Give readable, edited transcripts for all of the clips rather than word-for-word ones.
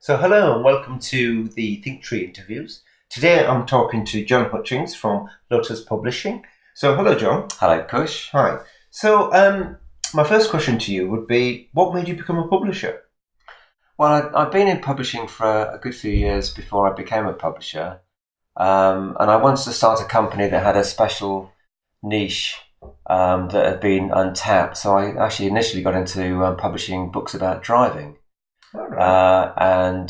So hello and welcome to the Think Tree interviews. Today I'm talking to Jon Hutchings from Lotus Publishing. So hello Jon. Hello Kush. Hi. So my first question to you would be, what made you become a publisher? Well, I've been in publishing for a good few years before I became a publisher, and I wanted to start a company that had a special niche that had been untapped. So I actually initially got into publishing books about driving. All right. And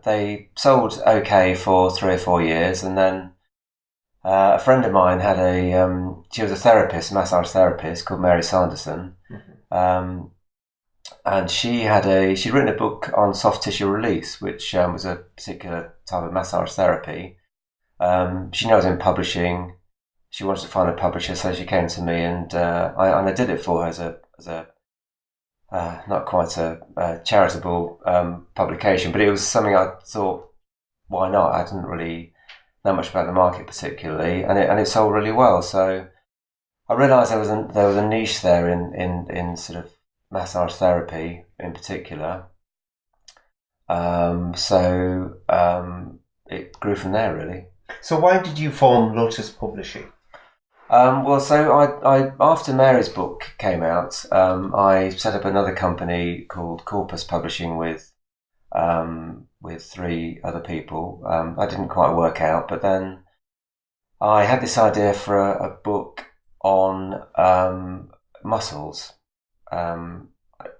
they sold okay for 3 or 4 years, and then a friend of mine had she was a therapist, massage therapist called Mary Sanderson, and she'd written a book on soft tissue release, which was a particular type of massage therapy. She knows in publishing. She wanted to find a publisher, so she came to me, and I did it for her as a not quite a charitable publication, but it was something I thought, why not? I didn't really know much about the market particularly, and it sold really well. So I realised there was a niche there in sort of massage therapy in particular. So it grew from there really. So why did you form Lotus Publishing? So I after Mary's book came out, I set up another company called Corpus Publishing with 3 other people. I didn't quite work out, but then I had this idea for a book on muscles. I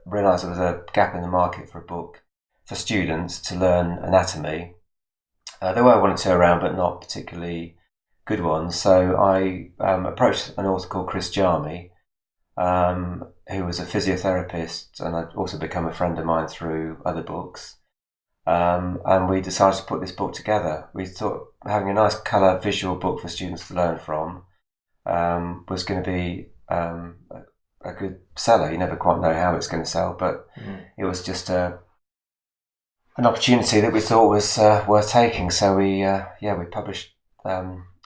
realised there was a gap in the market for a book for students to learn anatomy. There were 1 or 2 around, but not particularly good ones. So I approached an author called Chris Jarmy, who was a physiotherapist, and I'd also become a friend of mine through other books. And we decided to put this book together. We thought having a nice colour visual book for students to learn from was going to be a good seller. You never quite know how it's going to sell, but it was just an opportunity that we thought was worth taking. So we published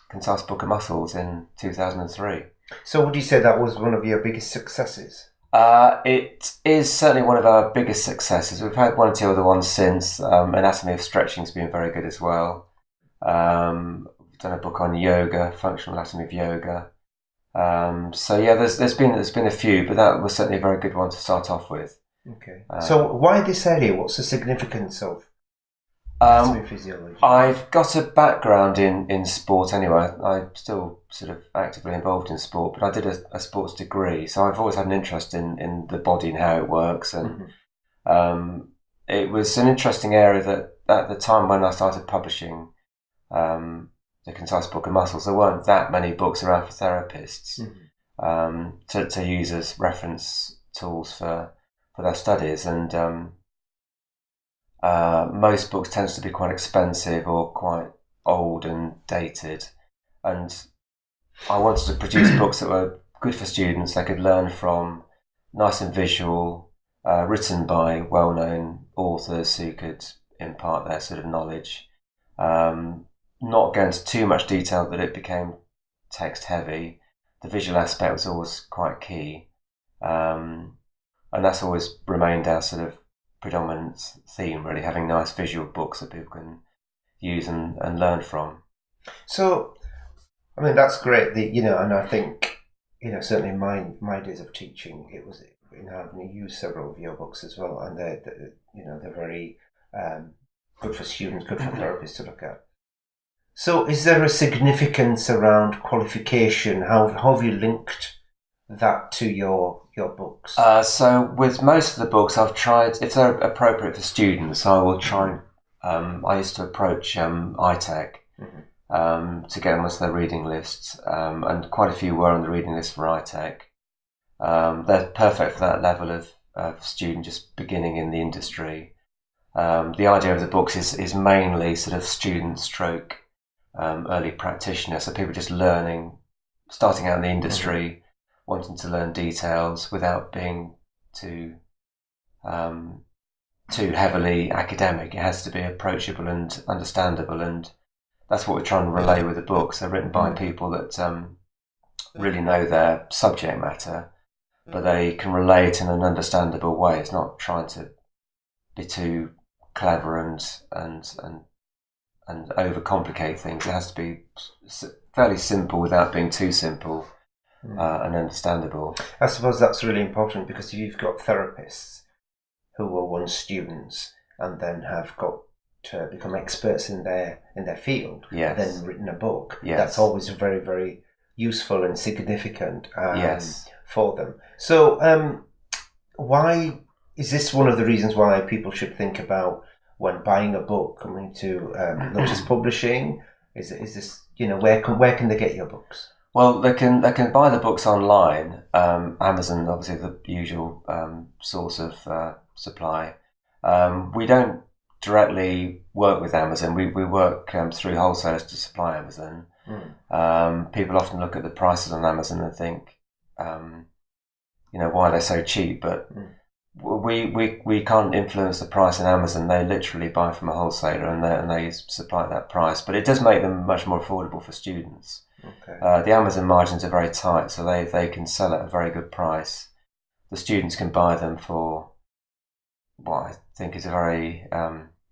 Concise Book of Muscles in 2003. So would you say that was one of your biggest successes? It is certainly one of our biggest successes. We've had 1 or 2 other ones since. Anatomy of Stretching has been very good as well. We've done a book on yoga, functional anatomy of yoga. There's been a few, but that was certainly a very good one to start off with. Okay. So why this area? What's the significance of anatomy physiology? I've got a background in sport anyway. I'm still sort of actively involved in sport, but I did a sports degree, so I've always had an interest in the body and how it works. And it was an interesting area that at the time when I started publishing the Concise Book of Muscles, there weren't that many books around for therapists to use as reference tools for their studies. And most books tend to be quite expensive or quite old and dated, and I wanted to produce books that were good for students they could learn from, nice and visual, written by well-known authors who could impart their sort of knowledge, not go into too much detail that it became text heavy. The visual aspect was always quite key, and that's always remained our sort of predominant theme, really, having nice visual books that people can use and learn from. So, I mean, that's great. And I think, certainly in my days of teaching, it was, I've used several of your books as well, and they're very good for students, good for therapists to look at. So, is there a significance around qualification? How have you linked that to your books? So with most of the books I've tried, if they're appropriate for students, I will try and I used to approach iTech to get them onto their reading lists, and quite a few were on the reading list for iTech. They're perfect for that level of student just beginning in the industry. The idea of the books is mainly sort of student stroke early practitioner, so people just starting out in the industry, wanting to learn details without being too heavily academic. It has to be approachable and understandable, and that's what we're trying to relay with the books. They're written by people that really know their subject matter, but they can relate in an understandable way. It's not trying to be too clever and overcomplicate things. It has to be fairly simple without being too simple and understandable. I suppose that's really important, because if you've got therapists who were once students and then have got to become experts in their field, Yes. then written a book, Yes. that's always very, very useful and significant Yes. for them. So why is this one of the reasons why people should think about, when buying a book, coming to Lotus Publishing? Is this, where can they get your books? Well, they can buy the books online. Amazon, obviously, the usual source of supply. We don't directly work with Amazon. We work through wholesalers to supply Amazon. People often look at the prices on Amazon and think, why they're so cheap, but we can't influence the price on Amazon. They literally buy from a wholesaler and they supply that price. But it does make them much more affordable for students. Okay. The Amazon margins are very tight, so they can sell at a very good price. The students can buy them for what I think is a very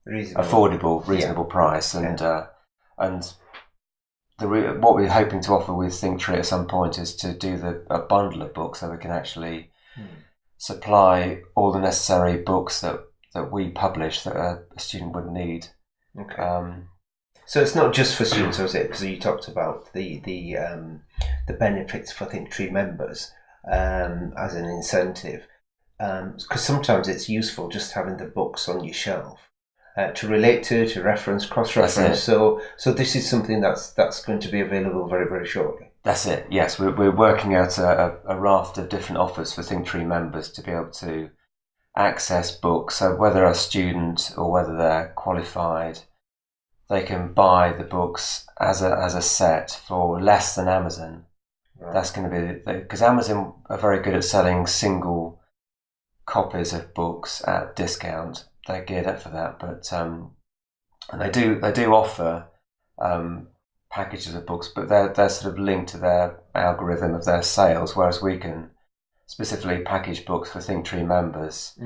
reasonable price, and what we're hoping to offer with ThinkTree at some point is to do a bundle of books, so we can actually supply all the necessary books that we publish that a student would need. Okay. So it's not just for students, is it? Because you talked about the benefits for ThinkTree members as an incentive. Because sometimes it's useful just having the books on your shelf to relate to reference, cross-reference. So this is something that's going to be available very, very shortly. That's it. Yes, we're working out a raft of different offers for ThinkTree members to be able to access books. So whether they're a student or whether they're qualified, they can buy the books as a set for less than Amazon. Right. That's going to be because Amazon are very good at selling single copies of books at discount. They're geared up for that, but and they do offer packages of books, but they're sort of linked to their algorithm of their sales, whereas we can specifically package books for ThinkTree members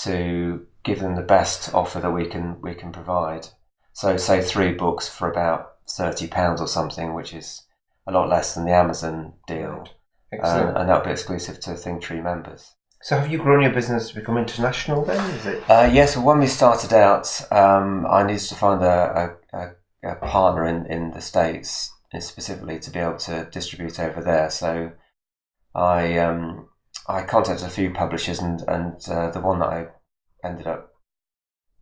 to give them the best offer that we can provide. So say 3 books for about £30 or something, which is a lot less than the Amazon deal. Excellent. And that'll be exclusive to ThinkTree members. So have you grown your business to become international then? Is it? Yes, well, when we started out, I needed to find a partner in the States specifically to be able to distribute over there. So I contacted a few publishers, and the one that I ended up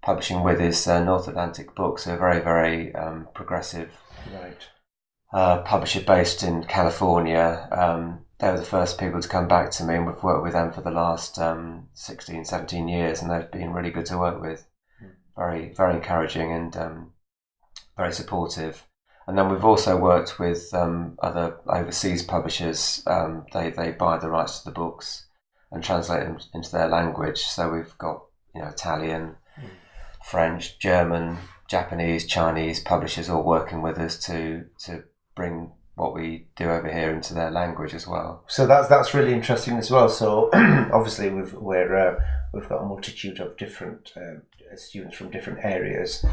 publishing with is North Atlantic Books, a very, very progressive publisher based in California. They were the first people to come back to me, and we've worked with them for the last 16, 17 years, and they've been really good to work with. Very, very encouraging and very supportive. And then we've also worked with other overseas publishers. They buy the rights to the books and translate them into their language. So we've got Italian, French, German, Japanese, Chinese publishers all working with us to bring what we do over here into their language as well. So that's really interesting as well. So obviously we've got a multitude of different students from different areas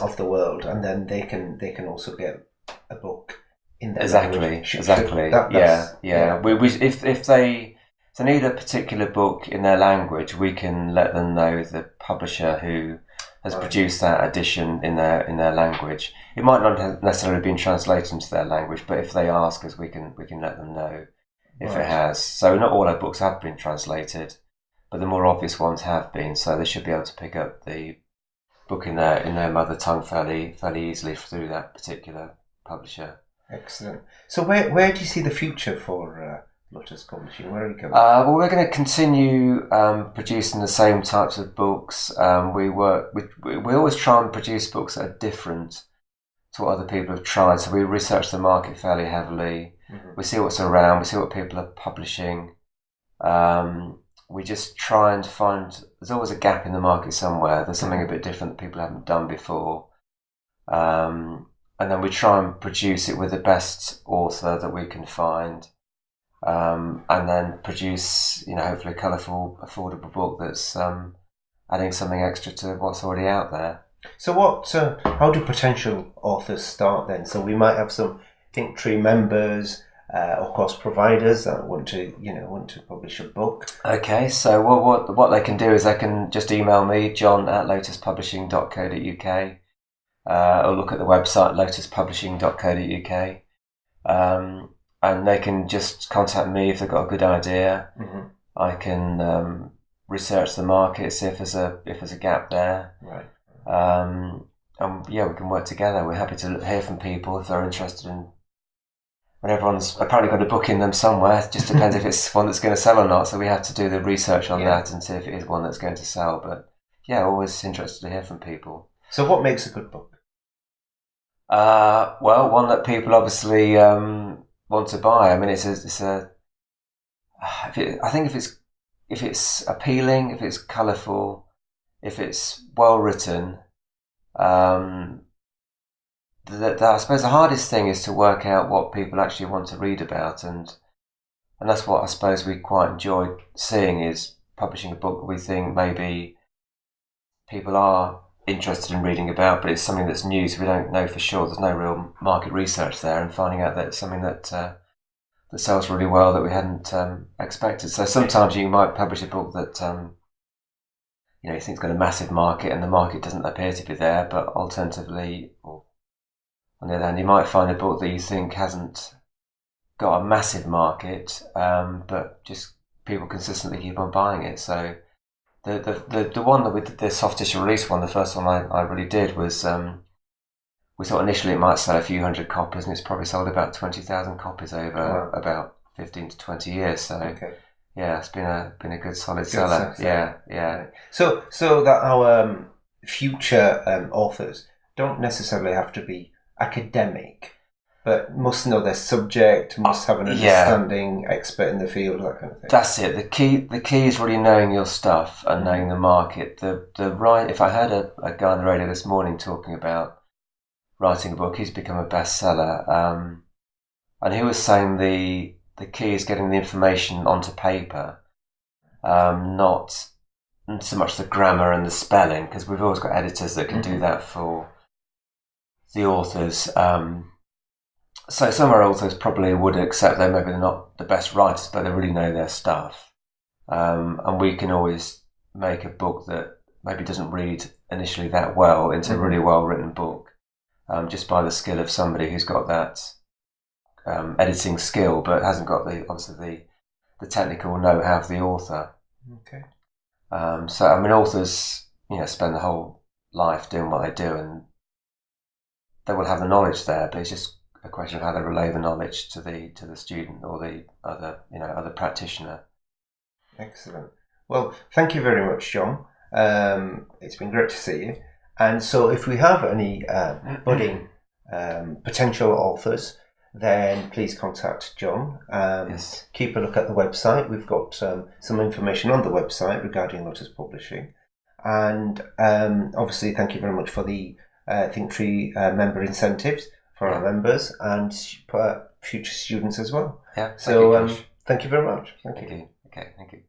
of the world, and then they can also get a book in their language. Exactly. Yeah. If they need a particular book in their language, we can let them know the publisher who has produced that edition in their language. It might not necessarily have been translated into their language, but if they ask us, we can let them know if it has. So not all our books have been translated, but the more obvious ones have been. So they should be able to pick up the book in their mother tongue fairly easily through that particular publisher. Excellent. So where do you see the future for Lotus Publishing? Where are you going? Well, we're going to continue producing the same types of books. We always try and produce books that are different to what other people have tried. So we research the market fairly heavily. Mm-hmm. We see what's around. We see what people are publishing. We just try and find. There's always a gap in the market somewhere. There's something a bit different that people haven't done before. And then we try and produce it with the best author that we can find. And then produce, hopefully a colourful, affordable book that's adding something extra to what's already out there. So how do potential authors start then? So we might have some Thinktree members, or course providers that want to publish a book. Okay, so what they can do is they can just email me, john@lotuspublishing.co.uk, or look at the website lotuspublishing.co.uk, and they can just contact me if they've got a good idea. Mm-hmm. I can research the market, see if there's a gap there. Right. And yeah, we can work together. We're happy to hear from people if they're interested in. When everyone's apparently got a book in them somewhere, it just depends if it's one that's going to sell or not. So we have to do the research on that and see if it is one that's going to sell. But yeah, always interested to hear from people. So what makes a good book? Well, one that people obviously want to buy. I mean, I think if it's appealing, if it's colourful, if it's well written, I suppose the hardest thing is to work out what people actually want to read about, and that's what I suppose we quite enjoyed seeing, is publishing a book that we think maybe people are interested in reading about, but it's something that's new, so we don't know for sure. There's no real market research there, and finding out that it's something that sells really well that we hadn't expected. So sometimes you might publish a book that you think it's got a massive market, and the market doesn't appear to be there. But alternatively, or on the other hand, you might find a book that you think hasn't got a massive market, but just people consistently keep on buying it. So the one that we did, the soft tissue release one, the first one I really did was, we thought initially it might sell a few hundred copies, and it's probably sold about 20,000 copies over about 15 to 20 years. So yeah, it's been a good solid seller. Yeah. So that our future authors don't necessarily have to be academic, but must know their subject, must have an understanding, expert in the field, that kind of thing. That's it. The key is really knowing your stuff and knowing the market. If I heard a guy on the radio this morning talking about writing a book, he's become a bestseller, and he was saying the key is getting the information onto paper, not so much the grammar and the spelling, because we've always got editors that can do that for the authors. So some of our authors probably would accept that maybe they're not the best writers, but they really know their stuff. And we can always make a book that maybe doesn't read initially that well into a really well-written book, just by the skill of somebody who's got that editing skill, but hasn't got the technical know-how of the author. Okay. So I mean, authors, spend the whole life doing what they do, and they will have the knowledge there, but it's just a question of how they relay the knowledge to the student or the other practitioner. Excellent. Well, thank you very much, John. It's been great to see you. And so, if we have any budding potential authors, then please contact John. Yes. Keep a look at the website. We've got some information on the website regarding Lotus Publishing, and obviously, thank you very much for the Thinktree member incentives for our members and future students as well. Yeah. So thank you very much. Thank you. Okay. Thank you.